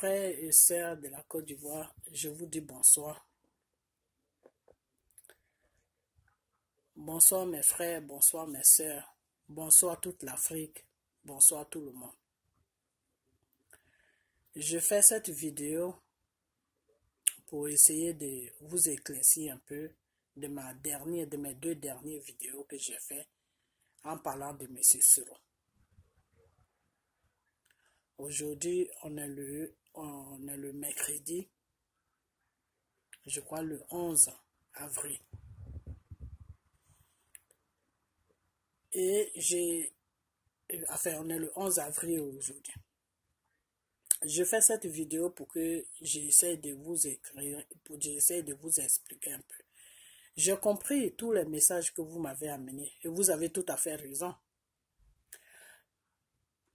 Frères et sœurs de la Côte d'Ivoire, je vous dis bonsoir. Bonsoir mes frères, bonsoir mes sœurs, bonsoir toute l'Afrique, bonsoir tout le monde. Je fais cette vidéo pour essayer de vous éclaircir un peu de mes deux dernières vidéos que j'ai fait en parlant de M. Soro. Aujourd'hui, on est le mercredi, je crois le 11 avril. Et on est le 11 avril aujourd'hui. Je fais cette vidéo pour que j'essaie de vous écrire, j'essaie de vous expliquer un peu. J'ai compris tous les messages que vous m'avez amenés et vous avez tout à fait raison.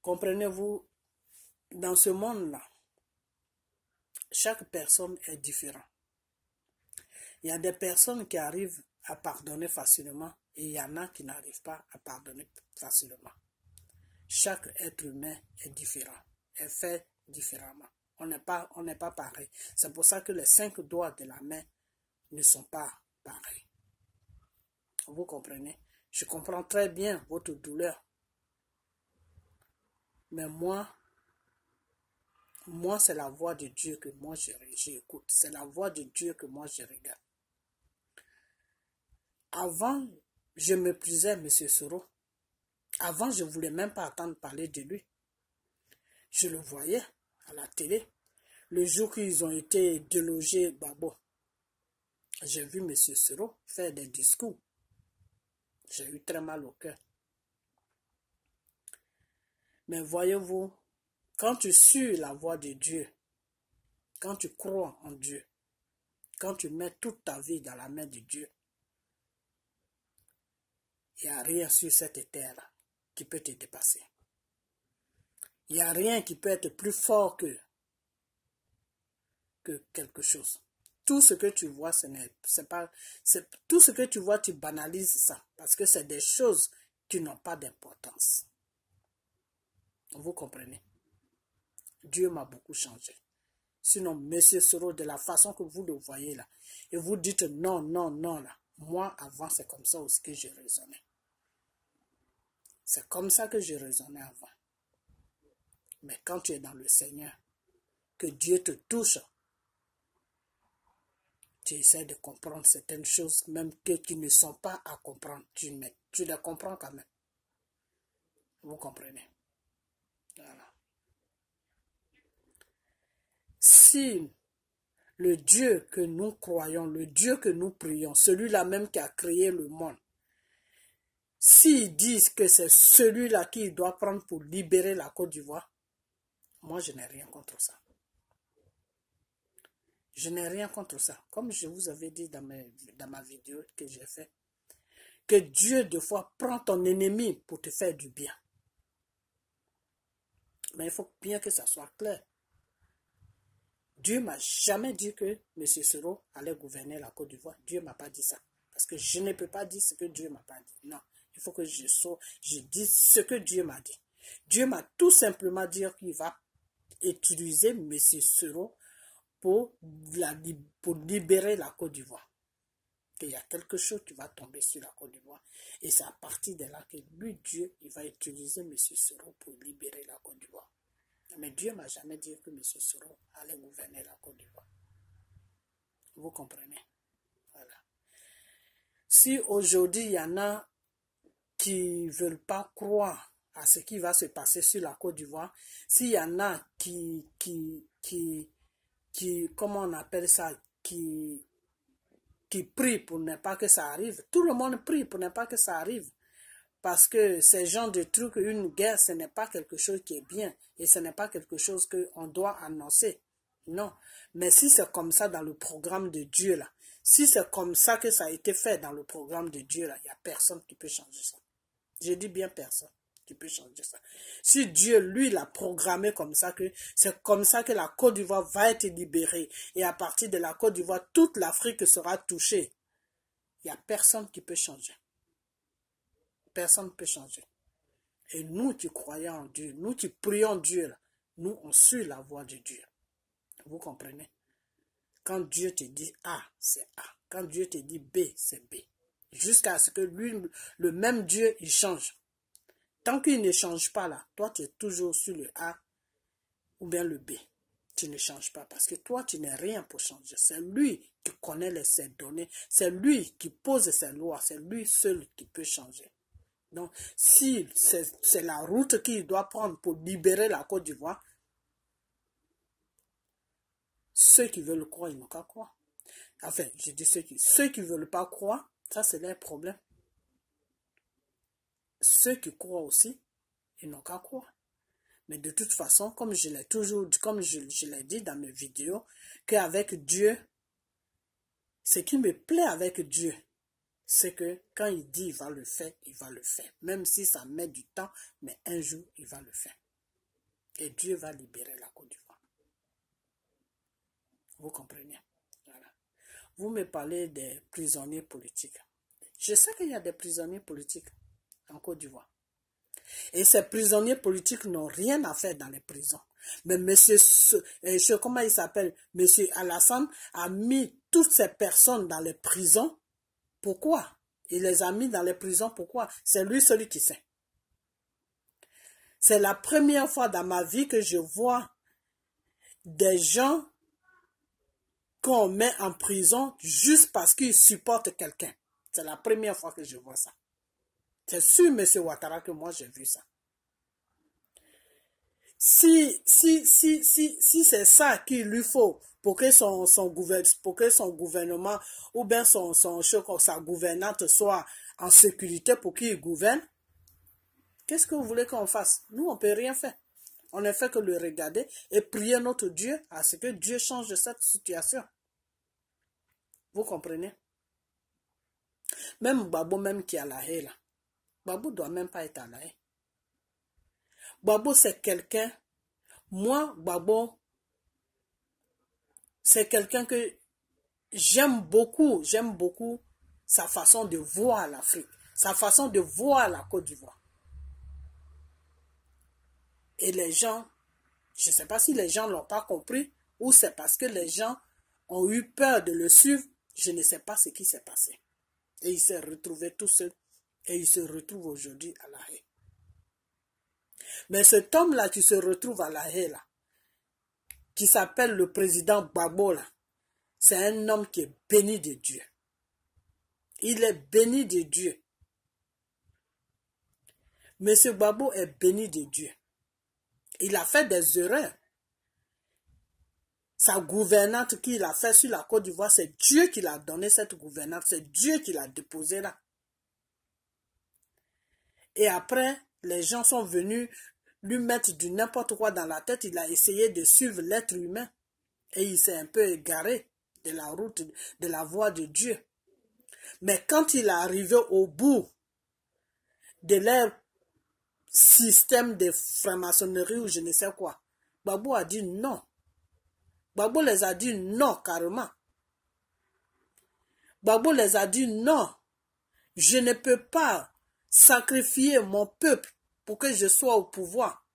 Comprenez-vous, dans ce monde-là, chaque personne est différente. Il y a des personnes qui arrivent à pardonner facilement et il y en a qui n'arrivent pas à pardonner facilement. Chaque être humain est différent, est fait différemment. On n'est pas pareil. C'est pour ça que les 5 doigts de la main ne sont pas pareils. Vous comprenez? Je comprends très bien votre douleur. Mais moi c'est la voix de Dieu que moi j'écoute. C'est la voix de Dieu que moi je regarde. Avant, je méprisais M. Soro. Avant, je ne voulais même pas entendre parler de lui. Je le voyais à la télé. Le jour qu'ils ont été délogés, Babo, j'ai vu M. Soro faire des discours. J'ai eu très mal au cœur. Mais voyez-vous, quand tu suis la voix de Dieu, quand tu crois en Dieu, quand tu mets toute ta vie dans la main de Dieu, il n'y a rien sur cette terre-là qui peut te dépasser. Il n'y a rien qui peut être plus fort que quelque chose. Tout ce que tu vois, tout ce que tu vois, tu banalises ça. Parce que c'est des choses qui n'ont pas d'importance. Vous comprenez? Dieu m'a beaucoup changé. Sinon, M. Soro, de la façon que vous le voyez là, et vous dites non, non, non là. Moi, avant, c'est comme ça aussi que je raisonnais. C'est comme ça que je raisonnais avant. Mais quand tu es dans le Seigneur, que Dieu te touche, tu essaies de comprendre certaines choses, même qui ne sont pas à comprendre. Tu les comprends quand même. Vous comprenez? Voilà. Si le Dieu que nous croyons, le Dieu que nous prions, celui-là même qui a créé le monde, s'ils disent que c'est celui-là qui doit prendre pour libérer la Côte d'Ivoire, moi je n'ai rien contre ça. Je n'ai rien contre ça. Comme je vous avais dit dans ma vidéo que j'ai fait, que Dieu, des fois, prend ton ennemi pour te faire du bien. Mais il faut bien que ça soit clair. Dieu ne m'a jamais dit que M. Soro allait gouverner la Côte d'Ivoire. Dieu ne m'a pas dit ça. Parce que je ne peux pas dire ce que Dieu ne m'a pas dit. Non, il faut que je dise ce que Dieu m'a dit. Dieu m'a tout simplement dit qu'il va utiliser M. Soro pour libérer la Côte d'Ivoire. Qu'il y a quelque chose qui va tomber sur la Côte d'Ivoire. Et c'est à partir de là que lui, Dieu, il va utiliser M. Soro pour libérer la Côte d'Ivoire. Mais Dieu ne m'a jamais dit que M. Soro allait gouverner la Côte d'Ivoire. Vous comprenez? Voilà. Si aujourd'hui, il y en a qui ne veulent pas croire à ce qui va se passer sur la Côte d'Ivoire, s'il y en a qui comment on appelle ça, qui prie pour ne pas que ça arrive. Tout le monde prie pour ne pas que ça arrive. Parce que ces genres de trucs, une guerre, ce n'est pas quelque chose qui est bien. Et ce n'est pas quelque chose qu'on doit annoncer. Non. Mais si c'est comme ça dans le programme de Dieu, là, si c'est comme ça que ça a été fait dans le programme de Dieu, là, il n'y a personne qui peut changer ça. Je dis bien personne qui peut changer ça. Si Dieu, lui, l'a programmé comme ça, que c'est comme ça que la Côte d'Ivoire va être libérée. Et à partir de la Côte d'Ivoire, toute l'Afrique sera touchée. Il n'y a personne qui peut changer. Personne ne peut changer. Et nous qui croyons en Dieu, nous qui prions Dieu, là, nous, on suit la voie de Dieu. Vous comprenez? Quand Dieu te dit A, c'est A. Quand Dieu te dit B, c'est B. Jusqu'à ce que lui, le même Dieu, il change. Tant qu'il ne change pas là, toi tu es toujours sur le A ou bien le B. Tu ne changes pas parce que toi tu n'es rien pour changer. C'est lui qui connaît ses données. C'est lui qui pose ses lois. C'est lui seul qui peut changer. Donc si c'est la route qu'il doit prendre pour libérer la Côte d'Ivoire, ceux qui veulent croire, ils n'ont qu'à croire. Enfin, je dis ceux qui ne veulent pas croire, ça c'est leur problème. Ceux qui croient aussi, ils n'ont qu'à croire. Mais de toute façon, comme je l'ai toujours dit, comme je l'ai dit dans mes vidéos, qu'avec Dieu, ce qui me plaît avec Dieu, c'est que quand il dit il va le faire, il va le faire. Même si ça met du temps, mais un jour, il va le faire. Et Dieu va libérer la Côte d'Ivoire. Vous comprenez? Voilà. Vous me parlez des prisonniers politiques. Je sais qu'il y a des prisonniers politiques en Côte d'Ivoire. Et ces prisonniers politiques n'ont rien à faire dans les prisons. Mais comment il s'appelle? Monsieur Alassane a mis toutes ces personnes dans les prisons. Pourquoi? Il les a mis dans les prisons. Pourquoi? C'est lui celui qui sait. C'est la première fois dans ma vie que je vois des gens qu'on met en prison juste parce qu'ils supportent quelqu'un. C'est la première fois que je vois ça. C'est sur M. Ouattara que moi j'ai vu ça. Si c'est ça qu'il lui faut pour que son gouvernement ou bien sa gouvernante soit en sécurité pour qu'il gouverne, qu'est-ce que vous voulez qu'on fasse? Nous, on ne peut rien faire. On ne fait que le regarder et prier notre Dieu à ce que Dieu change cette situation. Vous comprenez? Même Gbagbo, même qui est à la haie là. Gbagbo ne doit même pas être à la haie. Gbagbo, c'est quelqu'un. Moi, Gbagbo, c'est quelqu'un que j'aime beaucoup. J'aime beaucoup sa façon de voir l'Afrique. Sa façon de voir la Côte d'Ivoire. Et les gens, je ne sais pas si les gens ne l'ont pas compris ou c'est parce que les gens ont eu peur de le suivre. Je ne sais pas ce qui s'est passé. Et il s'est retrouvé tout seul. Et il se retrouve aujourd'hui à la haie. Mais cet homme-là qui se retrouve à la haie, là, qui s'appelle le président Gbagbo, là, c'est un homme qui est béni de Dieu. Il est béni de Dieu. Monsieur Gbagbo est béni de Dieu. Il a fait des erreurs. Sa gouvernante qu'il a fait sur la Côte d'Ivoire, c'est Dieu qui l'a donné cette gouvernante. C'est Dieu qui l'a déposée là. Et après, les gens sont venus lui mettre du n'importe quoi dans la tête. Il a essayé de suivre l'être humain. Et il s'est un peu égaré de la route, de la voie de Dieu. Mais quand il est arrivé au bout de leur système de franc-maçonnerie ou je ne sais quoi, Gbagbo a dit non. Gbagbo les a dit non carrément. Gbagbo les a dit non. Je ne peux pas sacrifier mon peuple pour que je sois au pouvoir.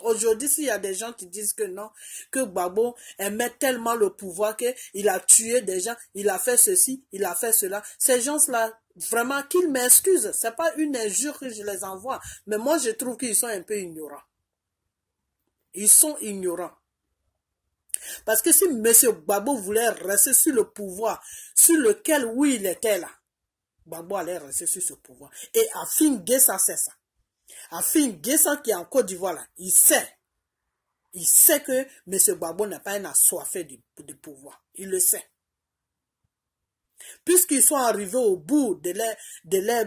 Aujourd'hui, s'il y a des gens qui disent que non, que Gbagbo aimait tellement le pouvoir qu'il a tué des gens, il a fait ceci, il a fait cela. Ces gens-là, vraiment, qu'ils m'excusent. Ce n'est pas une injure que je les envoie. Mais moi, je trouve qu'ils sont un peu ignorants. Ils sont ignorants. Parce que si M. Gbagbo voulait rester sur le pouvoir, sur lequel, oui, il était là, Gbagbo allait rester sur ce pouvoir. Et Afin Guessa, c'est ça. Afin Guessa qui est en Côte d'Ivoire, là, il sait que M. Gbagbo n'est pas un assoiffé de pouvoir. Il le sait. Puisqu'ils sont arrivés au bout de leur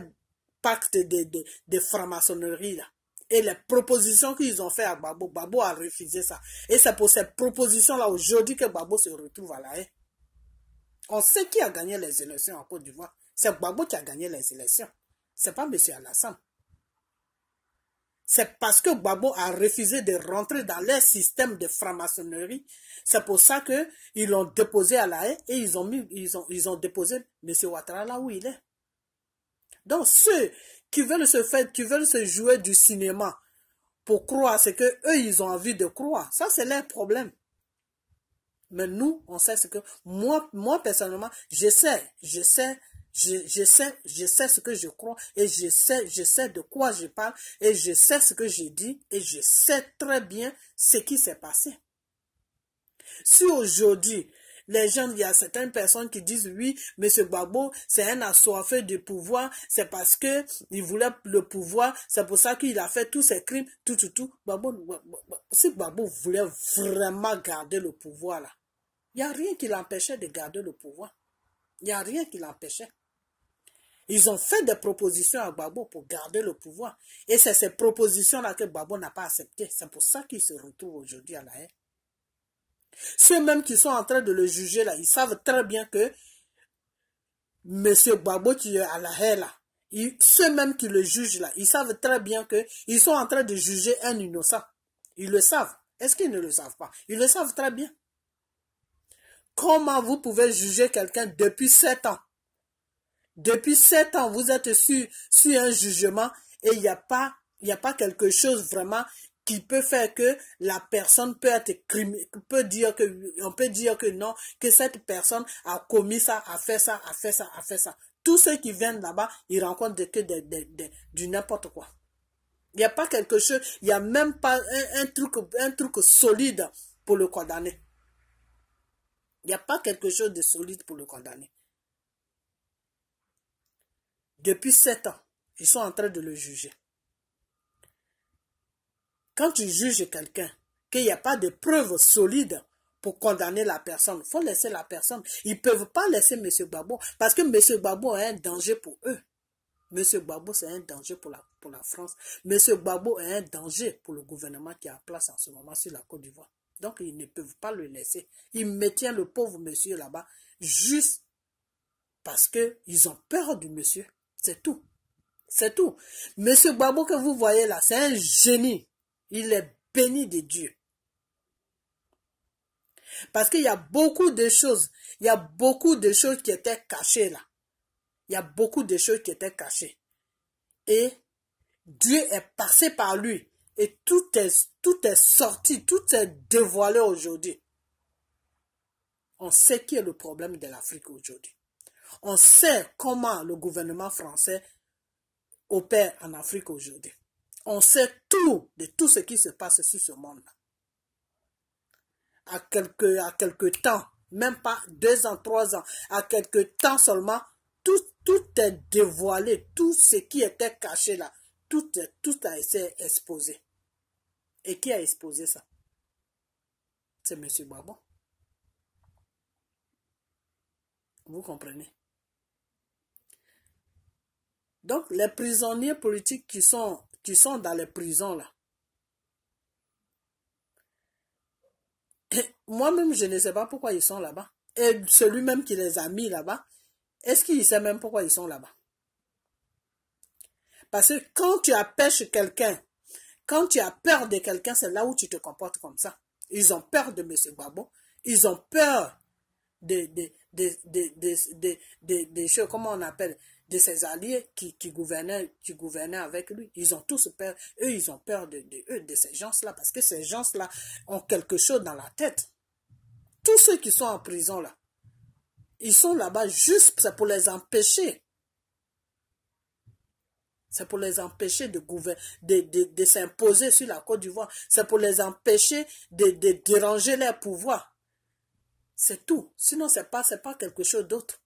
pacte de franc-maçonnerie, là, et les propositions qu'ils ont fait à Gbagbo, Gbagbo a refusé ça. Et c'est pour ces propositions-là aujourd'hui que Gbagbo se retrouve à la haie. On sait qui a gagné les élections en Côte d'Ivoire. C'est Gbagbo qui a gagné les élections. Ce n'est pas M. Alassane. C'est parce que Gbagbo a refusé de rentrer dans leur système de franc-maçonnerie. C'est pour ça qu'ils l'ont déposé à la haie et ils ont déposé M. Ouattara là où il est. Donc ceux qui veulent se jouer du cinéma pour croire ce que eux ils ont envie de croire, ça c'est leur problème. Mais nous, on sait ce que... Moi personnellement, je sais ce que je crois et je sais de quoi je parle et je sais ce que je dis et je sais très bien ce qui s'est passé. Si aujourd'hui, les gens, il y a certaines personnes qui disent oui, M. Gbagbo, c'est un assoiffé de pouvoir, c'est parce que il voulait le pouvoir, c'est pour ça qu'il a fait tous ces crimes, tout. Si Gbagbo voulait vraiment garder le pouvoir là, il n'y a rien qui l'empêchait de garder le pouvoir. Il n'y a rien qui l'empêchait. Ils ont fait des propositions à Gbagbo pour garder le pouvoir. Et c'est ces propositions-là que Gbagbo n'a pas acceptées. C'est pour ça qu'il se retrouve aujourd'hui à la haie. Ceux-mêmes qui sont en train de le juger là, ils savent très bien que M. Gbagbo qui est à la haie là, ceux-mêmes qui le jugent là, ils savent très bien que ils sont en train de juger un innocent. Ils le savent. Est-ce qu'ils ne le savent pas? Ils le savent très bien. Comment vous pouvez juger quelqu'un depuis 7 ans? Depuis 7 ans, vous êtes sur un jugement et il n'y a pas quelque chose vraiment qui peut faire que la personne peut être on peut dire que non, que cette personne a commis ça, a fait ça. Tous ceux qui viennent là-bas, ils rencontrent que du n'importe quoi. Il n'y a pas quelque chose, il n'y a même pas un truc solide pour le condamner. Il n'y a pas quelque chose de solide pour le condamner. Depuis 7 ans, ils sont en train de le juger. Quand tu juges quelqu'un, qu'il n'y a pas de preuves solides pour condamner la personne, il faut laisser la personne. Ils ne peuvent pas laisser M. Gbagbo parce que M. Gbagbo est un danger pour eux. M. Gbagbo, c'est un danger pour la France. M. Gbagbo est un danger pour le gouvernement qui est en place en ce moment sur la Côte d'Ivoire. Donc, ils ne peuvent pas le laisser. Ils maintiennent le pauvre monsieur là-bas juste parce qu'ils ont peur du monsieur. C'est tout. C'est tout. Monsieur Gbagbo que vous voyez là, c'est un génie. Il est béni de Dieu. Parce qu'il y a beaucoup de choses. Il y a beaucoup de choses qui étaient cachées là. Il y a beaucoup de choses qui étaient cachées. Et Dieu est passé par lui. Et tout est sorti, tout est dévoilé aujourd'hui. On sait qui est le problème de l'Afrique aujourd'hui. On sait comment le gouvernement français opère en Afrique aujourd'hui. On sait tout de tout ce qui se passe sur ce monde-là. À quelques temps, même pas 2 ans, 3 ans, à quelques temps seulement, tout est dévoilé. Tout ce qui était caché là, tout a été exposé. Et qui a exposé ça? C'est M. Gbagbo. Vous comprenez? Donc, les prisonniers politiques qui sont dans les prisons là, moi-même, je ne sais pas pourquoi ils sont là-bas. Et celui-même qui les a mis là-bas, est-ce qu'il sait même pourquoi ils sont là-bas? Parce que quand tu empêches quelqu'un, quand tu as peur de quelqu'un, c'est là où tu te comportes comme ça. Ils ont peur de M. Gbagbo. Ils ont peur des choses, comment on appelle, de ses alliés qui gouvernaient avec lui. Ils ont tous peur. Eux, ils ont peur de ces gens-là, parce que ces gens-là ont quelque chose dans la tête. Tous ceux qui sont en prison là, ils sont là-bas juste, c'est pour les empêcher. C'est pour les empêcher de s'imposer sur la Côte d'Ivoire. C'est pour les empêcher de déranger leur pouvoir. C'est tout. Sinon, c'est pas quelque chose d'autre.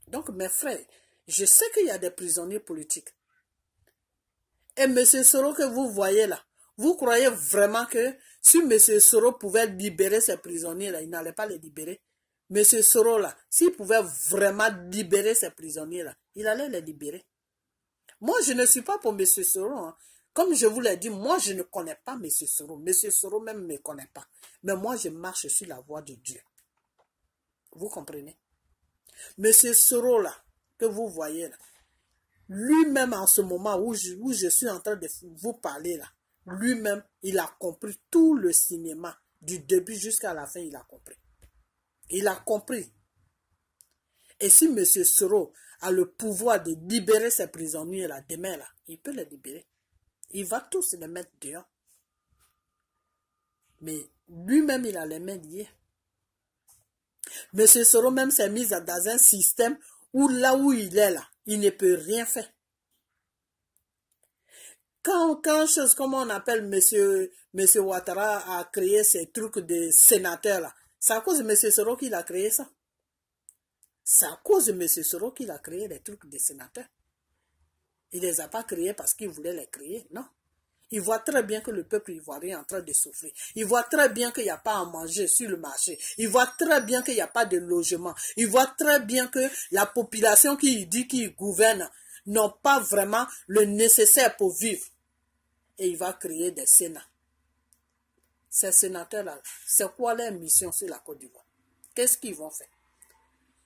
Donc, mes frères, je sais qu'il y a des prisonniers politiques. Et M. Soro que vous voyez là, vous croyez vraiment que si M. Soro pouvait libérer ces prisonniers-là, il n'allait pas les libérer? M. Soro là, s'il pouvait vraiment libérer ces prisonniers-là, il allait les libérer. Moi, je ne suis pas pour M. Soro. Hein. Comme je vous l'ai dit, moi, je ne connais pas M. Soro. M. Soro même ne me connaît pas. Mais moi, je marche sur la voie de Dieu. Vous comprenez? M. Soro là, que vous voyez là, lui-même en ce moment où je suis en train de vous parler là, lui-même, il a compris tout le cinéma, du début jusqu'à la fin, il a compris. Il a compris. Et si M. Soro a le pouvoir de libérer ces prisonniers là, demain là, il peut les libérer. Il va tous les mettre dehors. Mais Lui-même, il a les mains liées. Monsieur Soro même s'est mis dans un système où là où il est là, il ne peut rien faire. Quand chose, comme on appelle monsieur Ouattara a créé ces trucs de sénateurs là, c'est à cause de monsieur Soro qu'il a créé ça. C'est à cause de monsieur Soro qu'il a créé les trucs de sénateurs. Il ne les a pas créés parce qu'il voulait les créer, non. Il voit très bien que le peuple ivoirien est en train de souffrir. Il voit très bien qu'il n'y a pas à manger sur le marché. Il voit très bien qu'il n'y a pas de logement. Il voit très bien que la population qui dit qu'il gouverne n'ont pas vraiment le nécessaire pour vivre. Et il va créer des sénats. Ces sénateurs-là, c'est quoi leur mission sur la Côte d'Ivoire? Qu'est-ce qu'ils vont faire?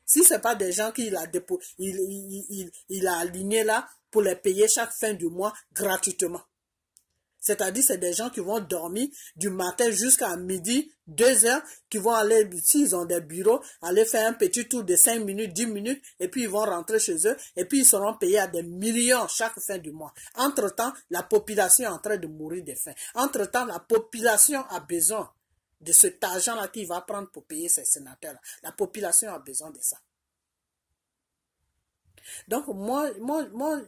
Si ce n'est pas des gens qu'il a, il a alignés là pour les payer chaque fin du mois gratuitement. C'est-à-dire, c'est des gens qui vont dormir du matin jusqu'à midi, 2 heures, qui vont aller, s'ils ont des bureaux, aller faire un petit tour de 5 minutes, 10 minutes, et puis ils vont rentrer chez eux, et puis ils seront payés à des millions chaque fin du mois. Entre-temps, la population est en train de mourir de faim. Entre-temps, la population a besoin de cet argent-là qu'il va prendre pour payer ces sénateurs-là. La population a besoin de ça. Donc, moi,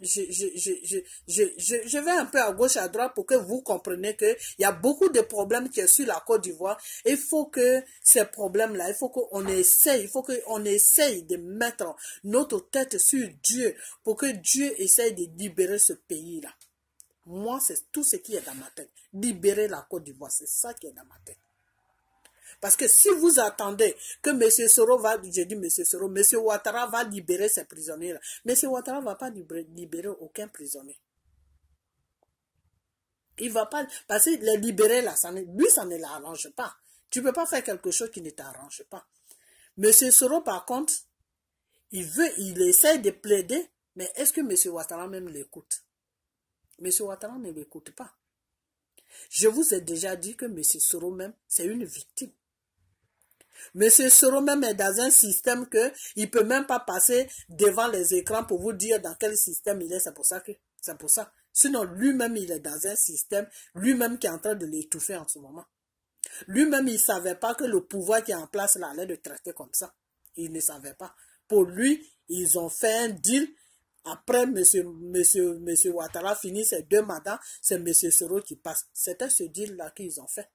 je vais un peu à gauche, à droite pour que vous compreniez qu'il y a beaucoup de problèmes qui sont sur la Côte d'Ivoire. Il faut que ces problèmes-là, il faut qu'on essaye, de mettre notre tête sur Dieu pour que Dieu essaye de libérer ce pays-là. Moi, c'est tout ce qui est dans ma tête. Libérer la Côte d'Ivoire, c'est ça qui est dans ma tête. Parce que si vous attendez que M. Soro va, j'ai dit M. Soro, M. Ouattara va libérer ces prisonniers-là. M. Ouattara ne va pas libérer aucun prisonnier. Il ne va pas, parce que les libérer là, lui, ça ne l'arrange pas. Tu ne peux pas faire quelque chose qui ne t'arrange pas. M. Soro, par contre, il essaie de plaider, mais est-ce que M. Ouattara même l'écoute? M. Ouattara ne l'écoute pas. Je vous ai déjà dit que M. Soro même, c'est une victime. Monsieur Soro même est dans un système que il peut même pas passer devant les écrans pour vous dire dans quel système il est. C'est pour ça. Sinon, lui-même, il est dans un système, lui-même qui est en train de l'étouffer en ce moment. Lui-même, il ne savait pas que le pouvoir qui est en place là allait le traiter comme ça. Il ne savait pas. Pour lui, ils ont fait un deal. Après, monsieur Ouattara finit ses 2 mandats, c'est monsieur Soro qui passe. C'était ce deal-là qu'ils ont fait.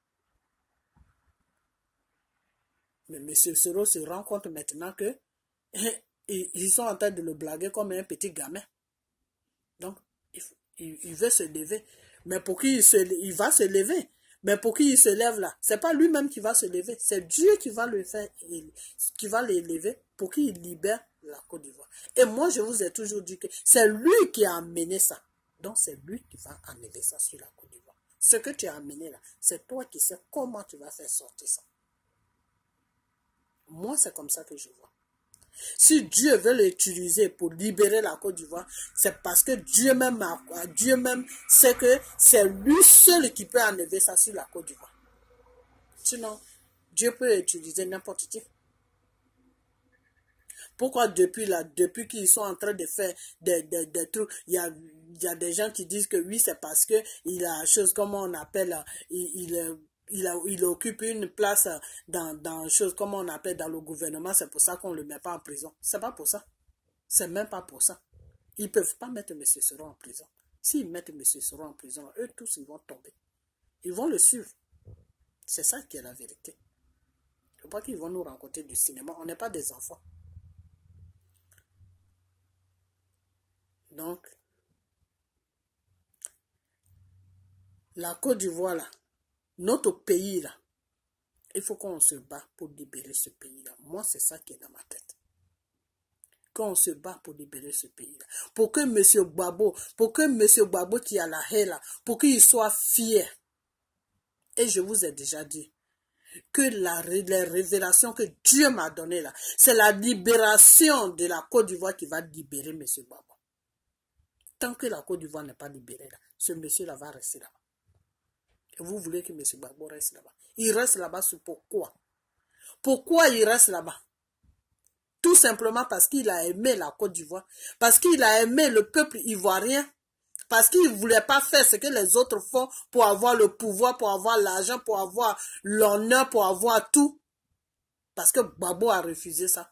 Mais M. Soro se rend compte maintenant que ils sont en train de le blaguer comme un petit gamin. Donc, il veut se lever. Mais pour qui il va se lever? Mais pour qui il se lève là? C'est pas lui-même qui va se lever. C'est Dieu qui va le faire, qui va le lever pour qu'il libère la Côte d'Ivoire. Et moi, je vous ai toujours dit que c'est lui qui a amené ça. Donc, c'est lui qui va amener ça sur la Côte d'Ivoire. Ce que tu as amené là, c'est toi qui sais comment tu vas faire sortir ça. Moi, c'est comme ça que je vois. Si Dieu veut l'utiliser pour libérer la Côte d'Ivoire, c'est parce que Dieu même sait que c'est lui seul qui peut enlever ça sur la Côte d'Ivoire. Sinon, Dieu peut utiliser n'importe qui. Pourquoi depuis qu'ils sont en train de faire des trucs, il y a des gens qui disent que oui, c'est parce que il a chose comme on appelle, il occupe une place dans chose comme on appelle dans le gouvernement, c'est pour ça qu'on ne le met pas en prison. C'est pas pour ça. C'est même pas pour ça. Ils ne peuvent pas mettre M. Soro en prison. S'ils mettent M. Soro en prison, eux tous, ils vont tomber. Ils vont le suivre. C'est ça qui est la vérité. Je ne veux pas qu'ils vont nous raconter du cinéma. On n'est pas des enfants. Donc, la Côte d'Ivoire, là, notre pays, là, il faut qu'on se bat pour libérer ce pays-là. Moi, c'est ça qui est dans ma tête. Qu'on se bat pour libérer ce pays-là. Pour que M. Gbagbo qui a la haine, là, pour qu'il soit fier. Et je vous ai déjà dit que les révélations que Dieu m'a données là, c'est la libération de la Côte d'Ivoire qui va libérer M. Gbagbo. Tant que la Côte d'Ivoire n'est pas libérée, là, ce monsieur-là va rester là-bas. Et vous voulez que M. Gbagbo reste là-bas. Il reste là-bas, c'est pourquoi? Pourquoi il reste là-bas? Tout simplement parce qu'il a aimé la Côte d'Ivoire. Parce qu'il a aimé le peuple ivoirien. Parce qu'ils ne voulaient pas faire ce que les autres font pour avoir le pouvoir, pour avoir l'argent, pour avoir l'honneur, pour avoir tout. Parce que Gbagbo a refusé ça.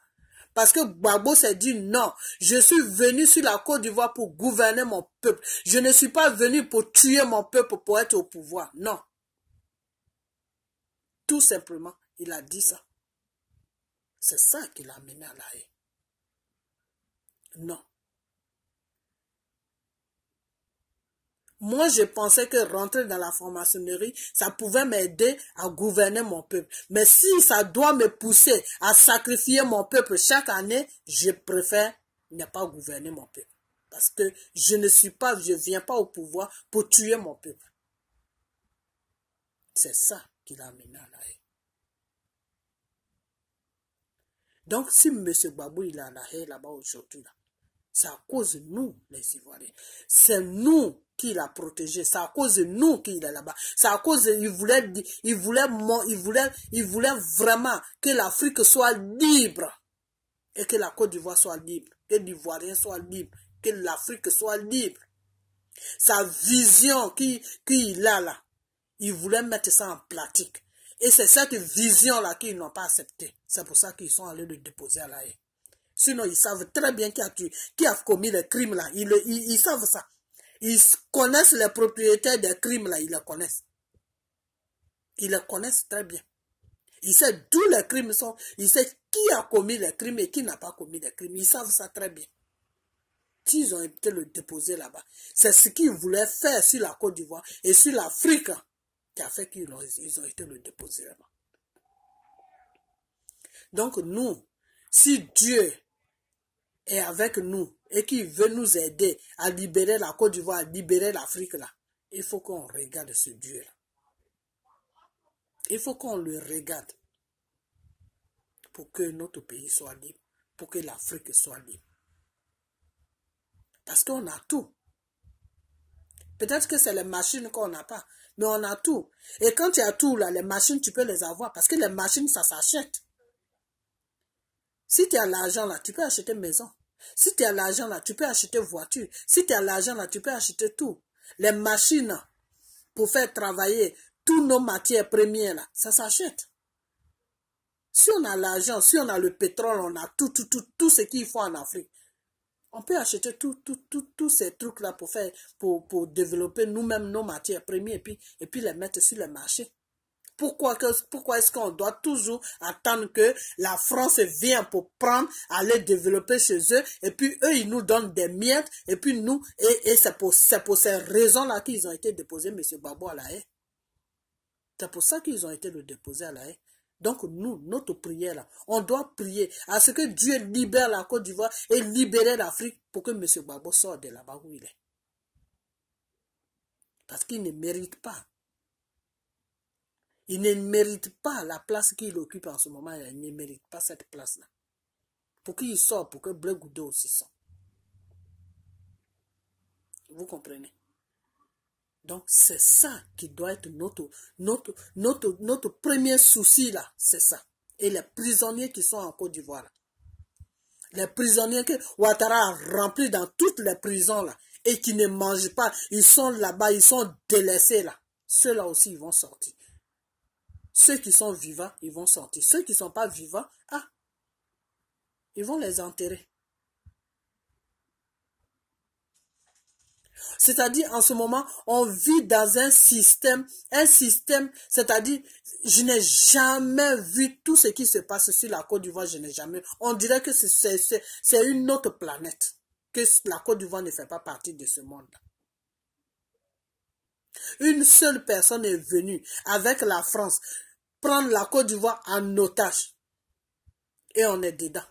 Parce que Gbagbo s'est dit non, je suis venu sur la Côte d'Ivoire pour gouverner mon peuple. Je ne suis pas venu pour tuer mon peuple pour être au pouvoir. Non. Tout simplement, il a dit ça. C'est ça qui l'a mené à la haie. Non. Moi, je pensais que rentrer dans la franc-maçonnerie, ça pouvait m'aider à gouverner mon peuple. Mais si ça doit me pousser à sacrifier mon peuple chaque année, je préfère ne pas gouverner mon peuple. Parce que je ne viens pas au pouvoir pour tuer mon peuple. C'est ça qui l'a amené à la haie. Donc, si M. Gbagbo il est à la haie là-bas aujourd'hui, là, c'est à cause de nous, les Ivoiriens. C'est nous qui l'a protégé. C'est à cause de nous qu'il est là-bas. C'est à cause de... Il voulait vraiment que l'Afrique soit libre. Et que la Côte d'Ivoire soit libre. Que l'Ivoirien soit libre. Que l'Afrique soit libre. Sa vision qu'il a là, il voulait mettre ça en pratique. Et c'est cette vision-là qu'ils n'ont pas acceptée. C'est pour ça qu'ils sont allés le déposer à la haie. Sinon, ils savent très bien qui a commis les crimes là. Ils savent ça. Ils connaissent les propriétaires des crimes là. Ils les connaissent. Ils les connaissent très bien. Ils savent d'où les crimes sont. Ils savent qui a commis les crimes et qui n'a pas commis les crimes. Ils savent ça très bien. S'ils ont été le déposer là-bas. C'est ce qu'ils voulaient faire sur la Côte d'Ivoire et sur l'Afrique qui a fait qu'ils ont été le déposer là-bas. Donc nous, si Dieu est avec nous et qui veut nous aider à libérer la Côte d'Ivoire, à libérer l'Afrique là, il faut qu'on regarde ce Dieu là. Il faut qu'on le regarde pour que notre pays soit libre, pour que l'Afrique soit libre. Parce qu'on a tout. Peut-être que c'est les machines qu'on n'a pas, mais on a tout. Et quand tu as tout là, les machines, tu peux les avoir parce que les machines, ça s'achète. Si tu as l'argent là, tu peux acheter maison. Si tu as l'argent là, tu peux acheter voiture. Si tu as l'argent là, tu peux acheter tout. Les machines pour faire travailler toutes nos matières premières là, ça s'achète. Si on a l'argent, si on a le pétrole, on a tout ce qu'il faut en Afrique. On peut acheter tous ces trucs là pour développer nous-mêmes nos matières premières et puis les mettre sur le marché. Pourquoi est-ce qu'on doit toujours attendre que la France vienne pour prendre, aller développer chez eux, et puis eux, ils nous donnent des miettes, et puis nous, et c'est pour ces raisons-là qu'ils ont été déposés, M. Gbagbo à la haie. C'est pour ça qu'ils ont été le déposer à la haie. Donc nous, notre prière là, on doit prier à ce que Dieu libère la Côte d'Ivoire et libère l'Afrique pour que M. Gbagbo sorte de là-bas où il est. Parce qu'il ne mérite pas. Il ne mérite pas la place qu'il occupe en ce moment. Il ne mérite pas cette place-là. Pour qu'il sorte, pour que Blé Goudé aussi sorte. Vous comprenez? Donc, c'est ça qui doit être notre premier souci, là. C'est ça. Et les prisonniers qui sont en Côte d'Ivoire, là. Les prisonniers que Ouattara a remplis dans toutes les prisons, là. Et qui ne mangent pas. Ils sont là-bas, ils sont délaissés, là. Ceux-là aussi, ils vont sortir. Ceux qui sont vivants, ils vont sortir. Ceux qui ne sont pas vivants, ils vont les enterrer. C'est-à-dire, en ce moment, on vit dans un système, c'est-à-dire, je n'ai jamais vu tout ce qui se passe sur la Côte d'Ivoire, je n'ai jamais. On dirait que c'est une autre planète, que la Côte d'Ivoire ne fait pas partie de ce monde. Une seule personne est venue avec la France prendre la Côte d'Ivoire en otage. Et on est dedans.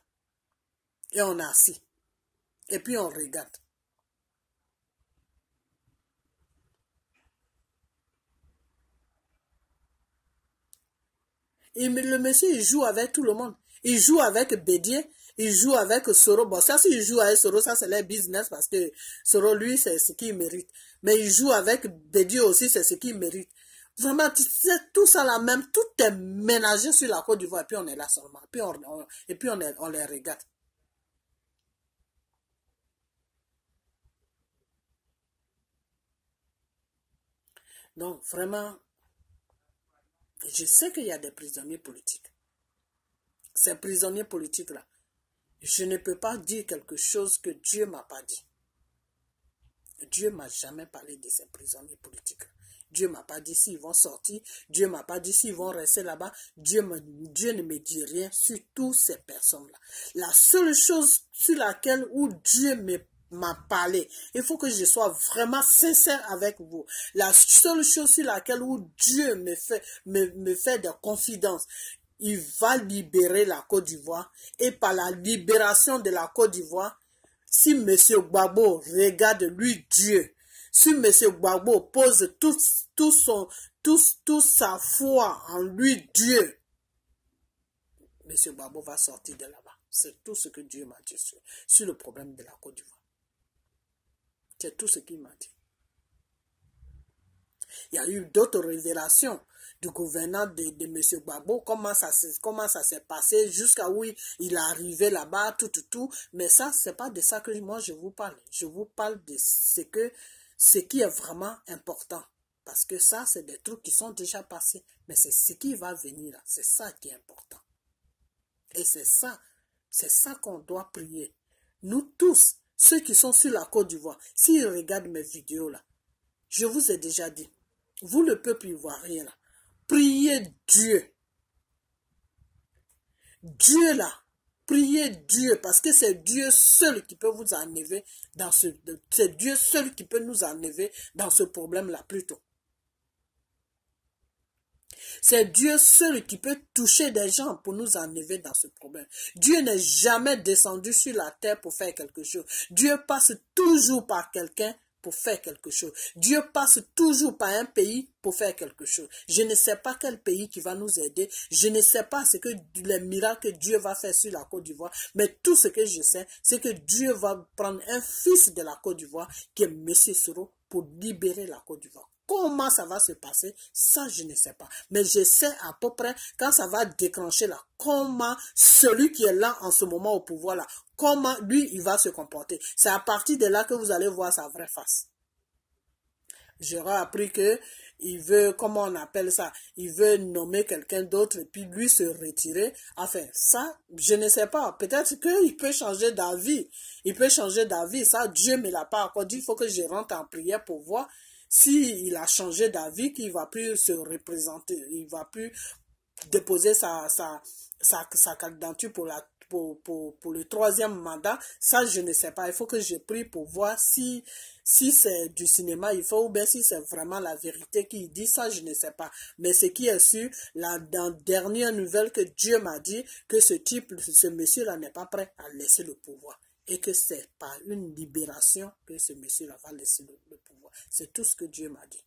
Et on est assis. Et puis on regarde. Et le monsieur, il joue avec tout le monde. Il joue avec Bédier. Il joue avec Soro. Bon, ça, s'il joue avec Soro, ça, c'est leur business parce que Soro, lui, c'est ce qu'il mérite. Mais il joue avec Bédier aussi, c'est ce qu'il mérite. Vraiment, tout ça là même, tout est ménagé sur la Côte d'Ivoire, et puis on est là seulement. Et puis on les regarde. Donc, vraiment, je sais qu'il y a des prisonniers politiques. Ces prisonniers politiques-là, je ne peux pas dire quelque chose que Dieu ne m'a pas dit. Dieu ne m'a jamais parlé de ces prisonniers politiques. Dieu ne m'a pas dit s'ils vont sortir. Dieu ne m'a pas dit s'ils vont rester là-bas. Dieu ne me dit rien sur toutes ces personnes-là. La seule chose sur laquelle où Dieu m'a parlé, il faut que je sois vraiment sincère avec vous. La seule chose sur laquelle où Dieu me fait des confidences, il va libérer la Côte d'Ivoire. Et par la libération de la Côte d'Ivoire, si M. Gbagbo regarde lui Dieu, si M. Gbagbo pose toute sa foi en lui Dieu, M. Gbagbo va sortir de là-bas. C'est tout ce que Dieu m'a dit sur le problème de la Côte d'Ivoire. C'est tout ce qu'il m'a dit. Il y a eu d'autres révélations du gouverneur de M. Gbagbo, comment ça s'est passé, jusqu'à où il est arrivé là-bas, tout. Mais ça, c'est pas de ça que moi je vous parle. Je vous parle de ce qui est vraiment important. Parce que ça, c'est des trucs qui sont déjà passés. Mais c'est ce qui va venir là. C'est ça qui est important. Et c'est ça qu'on doit prier. Nous tous, ceux qui sont sur la Côte d'Ivoire, s'ils regardent mes vidéos là, je vous ai déjà dit, vous le peuple ivoirien là, priez Dieu. Dieu là, priez Dieu parce que c'est Dieu seul qui peut vous enlever dans c'est Dieu seul qui peut nous enlever dans ce problème là plutôt. C'est Dieu seul qui peut toucher des gens pour nous enlever dans ce problème. Dieu n'est jamais descendu sur la terre pour faire quelque chose. Dieu passe toujours par quelqu'un pour faire quelque chose. Dieu passe toujours par un pays pour faire quelque chose. Je ne sais pas quel pays qui va nous aider. Je ne sais pas ce que les miracles que Dieu va faire sur la Côte d'Ivoire. Mais tout ce que je sais, c'est que Dieu va prendre un fils de la Côte d'Ivoire qui est M. Soro pour libérer la Côte d'Ivoire. Comment ça va se passer, ça je ne sais pas. Mais je sais à peu près quand ça va déclencher là, comment celui qui est là en ce moment au pouvoir là, comment lui il va se comporter. C'est à partir de là que vous allez voir sa vraie face. J'aurais appris que il veut, comment on appelle ça, il veut nommer quelqu'un d'autre et puis lui se retirer. Enfin, ça, je ne sais pas. Peut-être qu'il peut changer d'avis. Il peut changer d'avis. Ça, Dieu me l'a pas encore dit. Il faut que je rentre en prière pour voir. S'il a changé d'avis, qu'il ne va plus se représenter, il ne va plus déposer sa candidature pour le 3e mandat, ça je ne sais pas. Il faut que je prie pour voir si c'est du cinéma, il faut, ou bien si c'est vraiment la vérité qu'il dit, ça je ne sais pas. Mais ce qui est sûr, dans dernière nouvelle que Dieu m'a dit, que ce monsieur-là n'est pas prêt à laisser le pouvoir. Et que c'est par une libération que ce monsieur-là va laisser le pouvoir. C'est tout ce que Dieu m'a dit.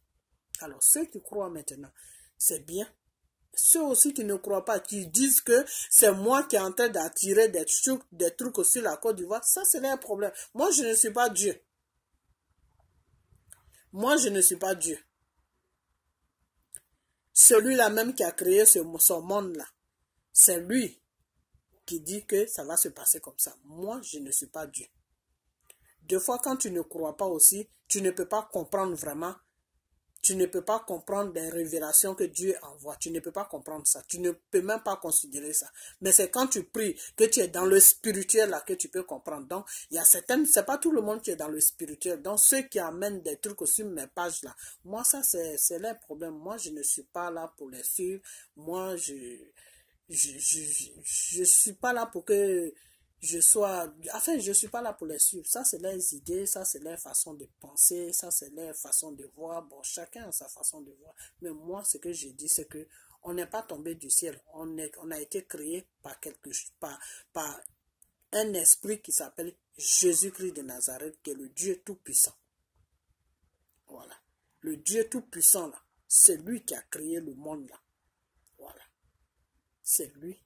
Alors, ceux qui croient maintenant, c'est bien. Ceux aussi qui ne croient pas, qui disent que c'est moi qui est en train d'attirer des trucs aussi la Côte d'Ivoire, ça c'est un problème. Moi, je ne suis pas Dieu. Moi, je ne suis pas Dieu. Celui-là même qui a créé son monde-là, c'est lui qui dit que ça va se passer comme ça. Moi, je ne suis pas Dieu. Des fois, quand tu ne crois pas aussi, tu ne peux pas comprendre vraiment. Tu ne peux pas comprendre les révélations que Dieu envoie. Tu ne peux pas comprendre ça. Tu ne peux même pas considérer ça. Mais c'est quand tu pries, que tu es dans le spirituel là, que tu peux comprendre. Donc, il y a certaines, c'est pas tout le monde qui est dans le spirituel. Donc, ceux qui amènent des trucs sur mes pages là, moi, ça, c'est leur problème. Moi, je ne suis pas là pour les suivre. Moi, je suis pas là pour que je suis pas là pour les suivre. Ça, c'est leurs idées, ça, c'est leur façon de penser, ça, c'est leur façon de voir. Bon, chacun a sa façon de voir. Mais moi, ce que je dis, c'est que on n'est pas tombé du ciel. On a été créé par un esprit qui s'appelle Jésus-Christ de Nazareth, qui est le Dieu Tout-Puissant. Voilà. Le Dieu Tout-Puissant, là, c'est lui qui a créé le monde, là. Voilà. C'est lui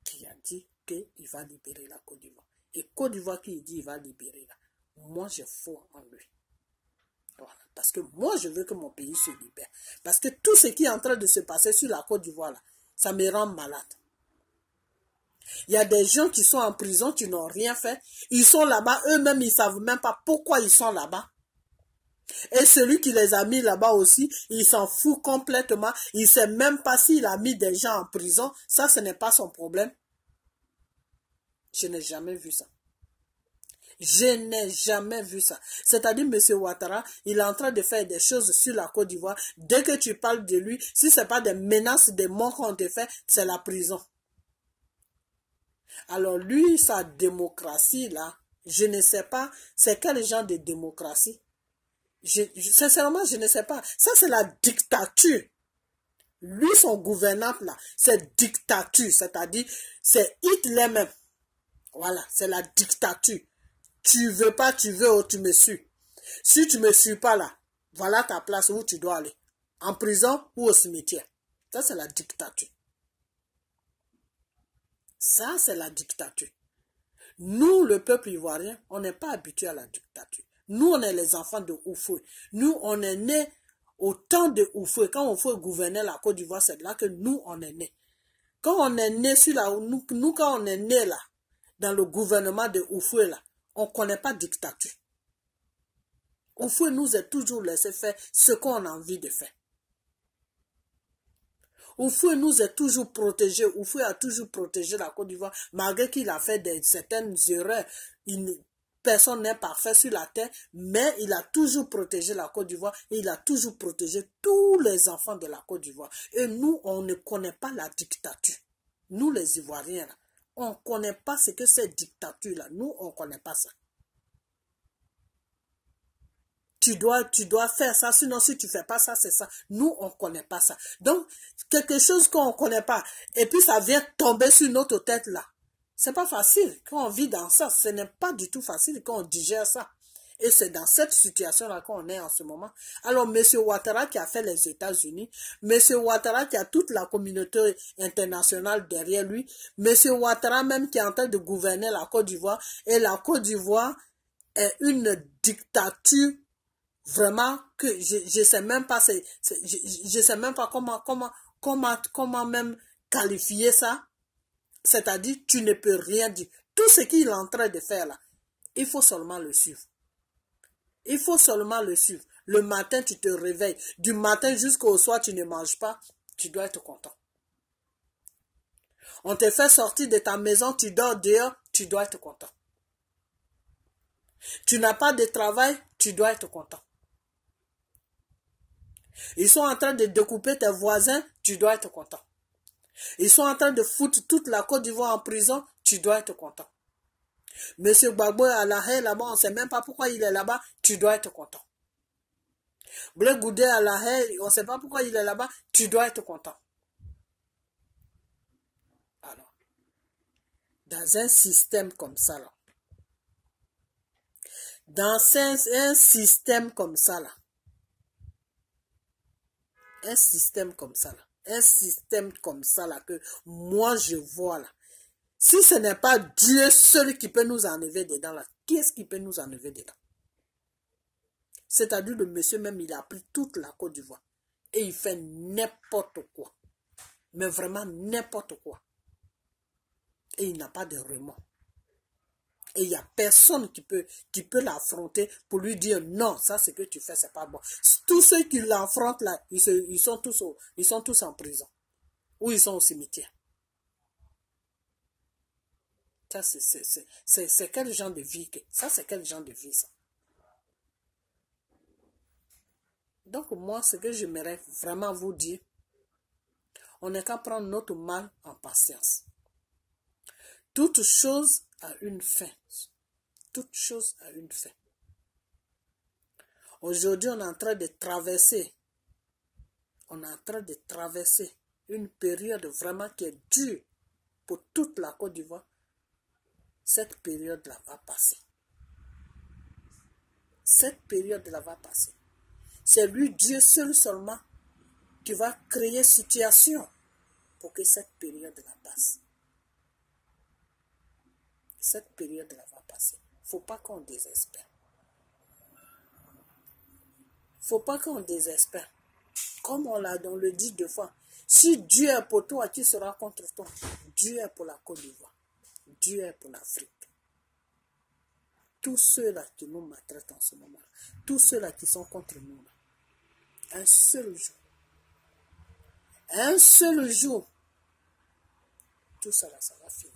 qui a dit qu'il va libérer la Côte d'Ivoire. Et Côte d'Ivoire qui dit qu'il va libérer là, moi j'ai foi en lui. Voilà. Parce que moi je veux que mon pays se libère. Parce que tout ce qui est en train de se passer sur la Côte d'Ivoire là, ça me rend malade. Il y a des gens qui sont en prison, qui n'ont rien fait. Ils sont là-bas, eux-mêmes ils ne savent même pas pourquoi ils sont là-bas. Et celui qui les a mis là-bas aussi, il s'en fout complètement. Il ne sait même pas s'il a mis des gens en prison. Ça, ce n'est pas son problème. Je n'ai jamais vu ça. Je n'ai jamais vu ça. C'est-à-dire, M. Ouattara, il est en train de faire des choses sur la Côte d'Ivoire. Dès que tu parles de lui, si ce n'est pas des menaces, des morts qu'on te fait, c'est la prison. Alors lui, sa démocratie, là, je ne sais pas, c'est quel genre de démocratie? Sincèrement, je ne sais pas. Ça, c'est la dictature. Lui, son gouvernant, là, c'est dictature. C'est-à-dire, c'est Hitler même. Voilà, c'est la dictature. Tu veux pas, tu veux ou tu me suis. Si tu me suis pas là, voilà ta place où tu dois aller. En prison ou au cimetière. Ça, c'est la dictature. Ça, c'est la dictature. Nous, le peuple ivoirien, on n'est pas habitué à la dictature. Nous, on est les enfants de Oufoué. Nous, on est nés au temps de Oufoué. Quand Oufoué gouvernait la Côte d'Ivoire, c'est là que nous, on est nés. Quand on est né sur la... Nous, quand on est né là, dans le gouvernement de Oufoué là, on ne connaît pas dictature. Oufoué nous a toujours laissé faire ce qu'on a envie de faire. Oufoué nous a toujours protégés. Oufoué a toujours protégé la Côte d'Ivoire, malgré qu'il a fait certaines erreurs. Personne n'est parfait sur la terre, mais il a toujours protégé la Côte d'Ivoire et il a toujours protégé tous les enfants de la Côte d'Ivoire. Et nous, on ne connaît pas la dictature. Nous, les Ivoiriens, là, on ne connaît pas ce que c'est dictature-là. Nous, on ne connaît pas ça. Tu dois faire ça, sinon si tu ne fais pas ça, c'est ça. Nous, on ne connaît pas ça. Donc, quelque chose qu'on ne connaît pas, et puis ça vient tomber sur notre tête là. C'est pas facile. Quand on vit dans ça, ce n'est pas du tout facile quand on digère ça. Et c'est dans cette situation-là qu'on est en ce moment. Alors, M. Ouattara qui a fait les États-Unis, M. Ouattara qui a toute la communauté internationale derrière lui, M. Ouattara même qui est en train de gouverner la Côte d'Ivoire, et la Côte d'Ivoire est une dictature vraiment que je sais même pas, je sais même pas comment même qualifier ça. C'est-à-dire, tu ne peux rien dire. Tout ce qu'il est en train de faire là, il faut seulement le suivre. Il faut seulement le suivre. Le matin, tu te réveilles. Du matin jusqu'au soir, tu ne manges pas. Tu dois être content. On te fait sortir de ta maison, tu dors dehors, tu dois être content. Tu n'as pas de travail, tu dois être content. Ils sont en train de découper tes voisins, tu dois être content. Ils sont en train de foutre toute la Côte d'Ivoire en prison, tu dois être content. Monsieur Gbagbo est à la haie là-bas, on ne sait même pas pourquoi il est là-bas, tu dois être content. Blé Goudé à la haie, on ne sait pas pourquoi il est là-bas, tu dois être content. Alors, dans un système comme ça, là, dans un système comme ça, là, un système comme ça, que moi je vois là, si ce n'est pas Dieu seul qui peut nous enlever dedans là, qui est-ce qui peut nous enlever dedans? C'est-à-dire le monsieur même, il a pris toute la Côte d'Ivoire et il fait n'importe quoi. Mais vraiment n'importe quoi. Et il n'a pas de remords. Et il n'y a personne qui peut l'affronter pour lui dire non, ça ce que tu fais, c'est pas bon. Tous ceux qui l'affrontent là, ils sont tous en prison. Ou ils sont au cimetière. Ça, c'est quel genre de vie? Ça, c'est quel genre de vie, ça? Donc, moi, ce que j'aimerais vraiment vous dire, on n'est qu'à prendre notre mal en patience. Toute chose a une fin. Toute chose a une fin. Aujourd'hui, on est en train de traverser. Une période vraiment qui est dure pour toute la Côte d'Ivoire. Cette période-là va passer. Cette période-là va passer. C'est lui, Dieu seul seulement, qui va créer situation pour que cette période-là passe. Cette période-là va passer. Il ne faut pas qu'on désespère. Il ne faut pas qu'on désespère. Comme on le dit deux fois, si Dieu est pour toi, qui sera contre toi? Dieu est pour la Côte d'Ivoire. Dieu est pour l'Afrique. tous ceux-là qui nous maltraitent en ce moment, tous ceux-là qui sont contre nous, là, un seul jour, tout ça là, ça va finir.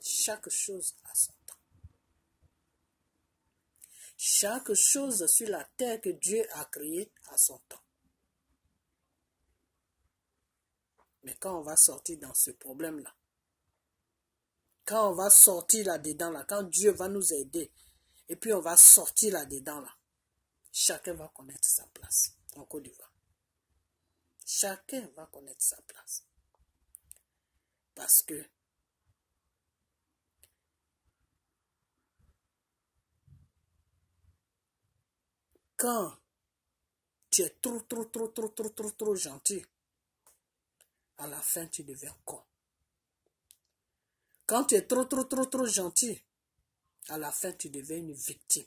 Chaque chose a son temps. Chaque chose sur la terre que Dieu a créée a son temps. Mais quand on va sortir dans ce problème-là, quand on va sortir là-dedans, là, quand Dieu va nous aider, et puis on va sortir là-dedans, là, chacun va connaître sa place en Côte d'Ivoire. Chacun va connaître sa place. Parce que quand tu es trop gentil, à la fin tu deviens con. Quand tu es trop gentil, à la fin tu deviens une victime.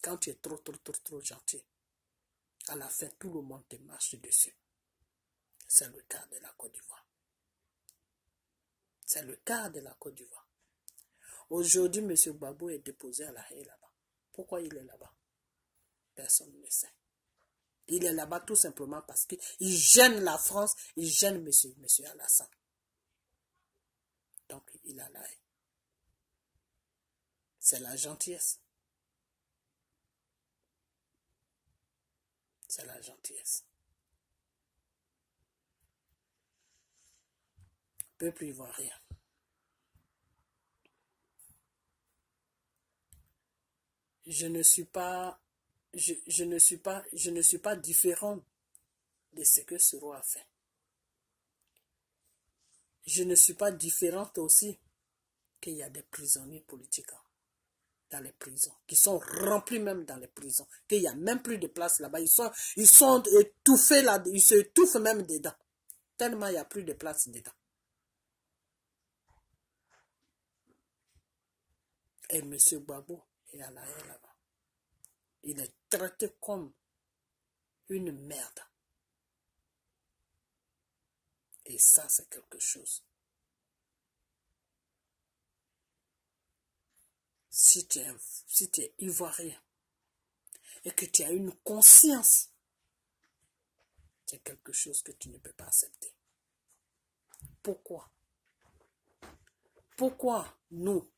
Quand tu es trop gentil, à la fin tout le monde te marche dessus. C'est le cas de la Côte d'Ivoire. C'est le cas de la Côte d'Ivoire. Aujourd'hui, M. Gbagbo est déposé à la haie là-bas. Pourquoi il est là-bas? Personne ne sait. Il est là-bas tout simplement parce qu'il gêne la France, il gêne M. Alassane. Donc, il a la haie. C'est la gentillesse. C'est la gentillesse. Peuple ivoirien. Je ne suis pas différent de ce que Soro a fait. Je ne suis pas différente aussi qu'il y a des prisonniers politiques dans les prisons, qui sont remplis même dans les prisons, qu'il n'y a même plus de place là-bas. Ils sont étouffés là, ils se étouffent même dedans, tellement il n'y a plus de place dedans. Et M. Gbagbo est à la haie là-bas. Il est traité comme une merde. Et ça, c'est quelque chose. Si tu es ivoirien et que tu as une conscience, c'est quelque chose que tu ne peux pas accepter. Pourquoi? Pourquoi nous?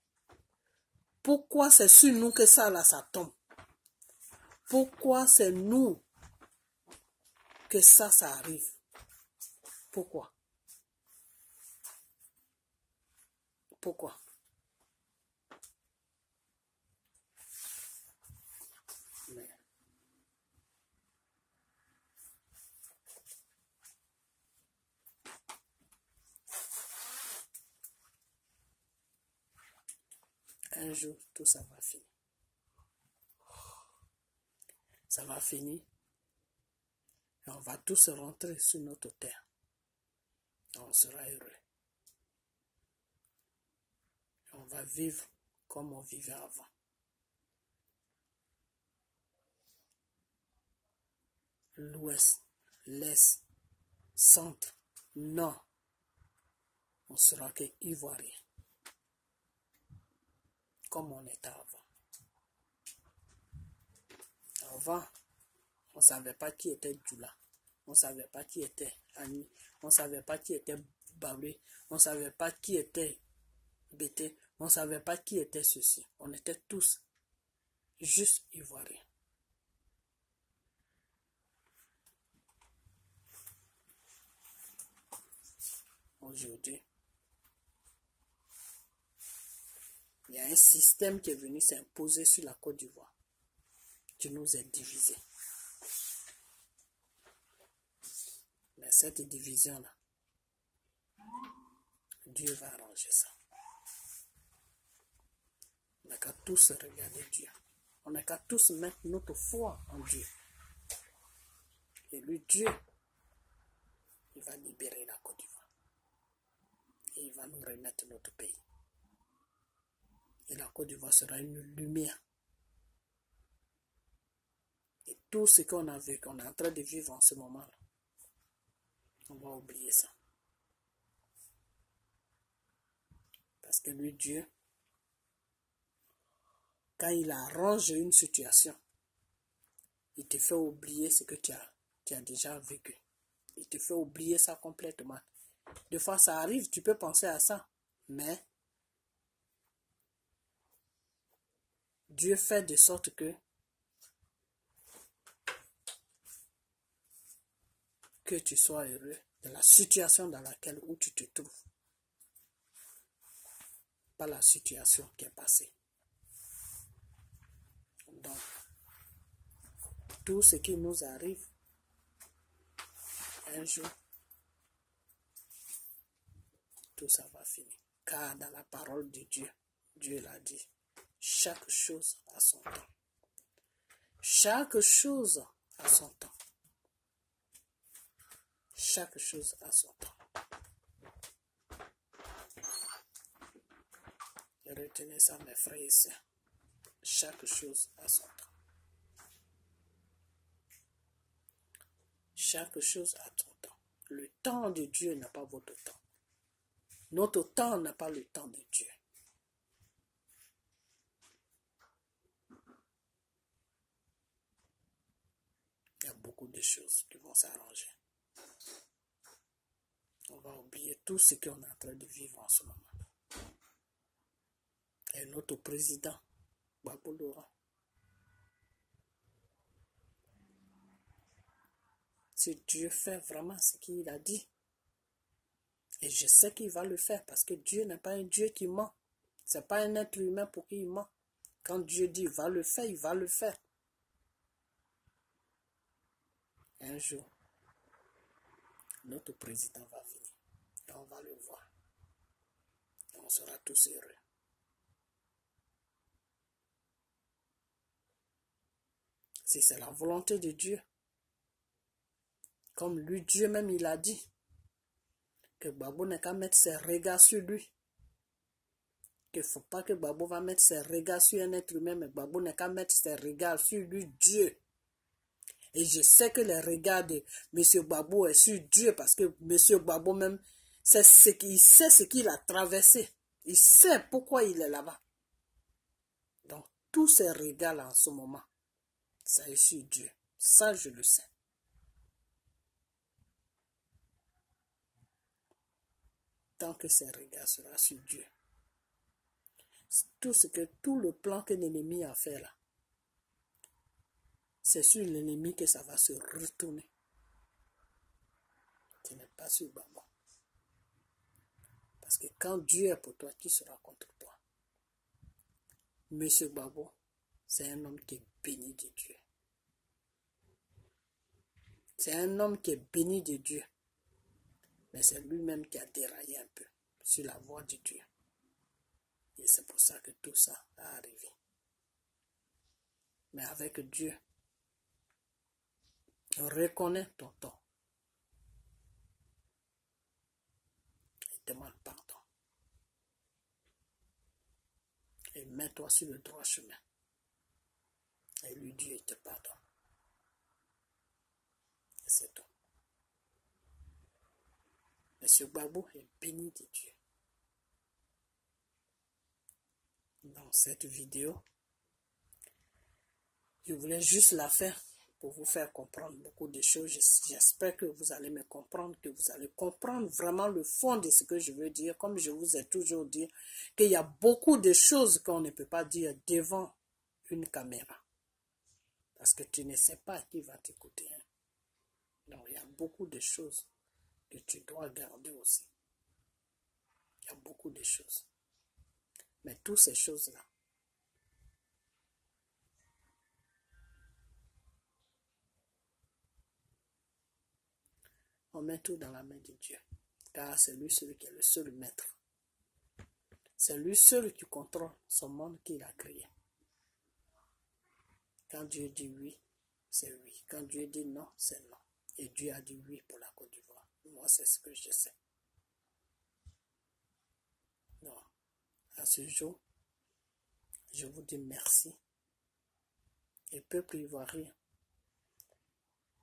Pourquoi c'est sur nous que ça là, ça tombe? Pourquoi c'est nous que ça arrive? Pourquoi? Pourquoi? Mais un jour, tout ça va finir. Ça va finir. Et on va tous rentrer sur notre terre. Et on sera heureux. Et on va vivre comme on vivait avant. L'ouest, l'est, centre, nord, on sera que ivoirien. Comme on était avant. Avant, on ne savait pas qui était Djoula. On ne savait pas qui était Annie. On ne savait pas qui était Bablé. On ne savait pas qui était Bété. On ne savait pas qui était ceci. On était tous juste ivoiriens. Aujourd'hui, il y a un système qui est venu s'imposer sur la Côte d'Ivoire, qui nous a divisés. Mais cette division-là, Dieu va arranger ça. On n'a qu'à tous regarder Dieu. On n'a qu'à tous mettre notre foi en Dieu. Et lui, Dieu, il va libérer la Côte d'Ivoire. Et il va nous remettre notre pays. Et la Côte d'Ivoire sera une lumière. Et tout ce qu'on a vu, qu'on est en train de vivre en ce moment-là, on va oublier ça. Parce que lui, Dieu, Quand il arrange une situation, il te fait oublier ce que tu as déjà vécu. Il te fait oublier ça complètement. Des fois, ça arrive, tu peux penser à ça. Mais Dieu fait de sorte que tu sois heureux de la situation dans laquelle où tu te trouves. Pas la situation qui est passée. Donc, tout ce qui nous arrive, un jour, tout ça va finir. Car dans la parole de Dieu, Dieu l'a dit, chaque chose a son temps. Chaque chose a son temps. Chaque chose a son temps. Retenez ça, mes frères et sœurs. Chaque chose a son temps. Chaque chose a son temps. Le temps de Dieu n'a pas votre temps. Notre temps n'a pas le temps de Dieu. Il y a beaucoup de choses qui vont s'arranger. On va oublier tout ce qu'on est en train de vivre en ce moment. Et notre président, Gbagbo Laurent, si Dieu fait vraiment ce qu'il a dit, et je sais qu'il va le faire parce que Dieu n'est pas un Dieu qui ment. Ce n'est pas un être humain pour qui il ment. Quand Dieu dit il va le faire, il va le faire. Un jour, notre président va venir. Et on va le voir. Et on sera tous heureux. Si c'est la volonté de Dieu, comme lui, Dieu même, il a dit, que Gbagbo n'a qu'à mettre ses regards sur lui. Qu'il ne faut pas que Gbagbo va mettre ses regards sur un être humain, mais Gbagbo n'a qu'à mettre ses regards sur lui, Dieu. Et je sais que les regards de M. Gbagbo est sur Dieu, parce que M. Gbagbo même, il sait ce qu'il a traversé. Il sait pourquoi il est là-bas. Donc, tous ces regards-là en ce moment, ça est sur Dieu. Ça, je le sais. Tant que ces regards seront sur Dieu. Tout le plan que l'ennemi a fait là, c'est sur l'ennemi que ça va se retourner. Ce n'est pas sur Gbagbo. Parce que quand Dieu est pour toi, qui sera contre toi? Monsieur Gbagbo, c'est un homme qui est béni de Dieu. C'est un homme qui est béni de Dieu. Mais c'est lui-même qui a déraillé un peu sur la voie de Dieu. Et c'est pour ça que tout ça a arrivé. Mais avec Dieu, reconnais ton tort. Et demande pardon. Et mets-toi sur le droit chemin. Et lui, Dieu te pardonne. Et c'est tout. Monsieur Gbagbo est béni de Dieu. Dans cette vidéo, je voulais juste la faire pour vous faire comprendre beaucoup de choses. J'espère que vous allez me comprendre, que vous allez comprendre vraiment le fond de ce que je veux dire. Comme je vous ai toujours dit, qu'il y a beaucoup de choses qu'on ne peut pas dire devant une caméra. Parce que tu ne sais pas qui va t'écouter. Hein. Donc, il y a beaucoup de choses que tu dois garder aussi. Il y a beaucoup de choses. Mais toutes ces choses-là, on met tout dans la main de Dieu. Car c'est lui celui qui est le seul maître. C'est lui seul qui contrôle son monde qu'il a créé. Quand Dieu dit oui, c'est oui. Quand Dieu dit non, c'est non. Et Dieu a dit oui pour la Côte d'Ivoire. Moi, c'est ce que je sais. Non. À ce jour, je vous dis merci. Et peuple ivoirien,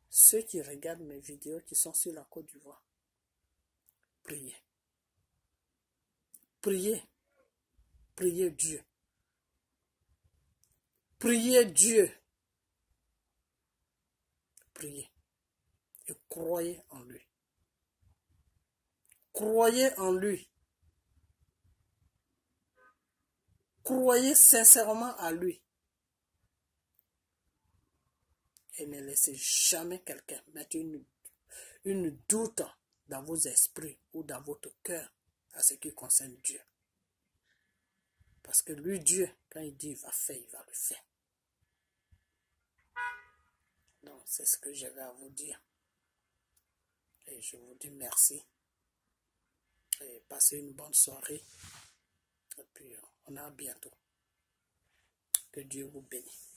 ceux qui regardent mes vidéos qui sont sur la Côte d'Ivoire, priez. Priez. Priez Dieu. Priez Dieu. Priez. Et croyez en lui. Croyez en lui. Croyez sincèrement à lui. Et ne laissez jamais quelqu'un mettre une doute dans vos esprits ou dans votre cœur à ce qui concerne Dieu. Parce que lui, Dieu, quand il dit il va faire, il va le faire. Donc, c'est ce que j'avais à vous dire. Et je vous dis merci. Et passez une bonne soirée. Et puis, on a bientôt. Que Dieu vous bénisse.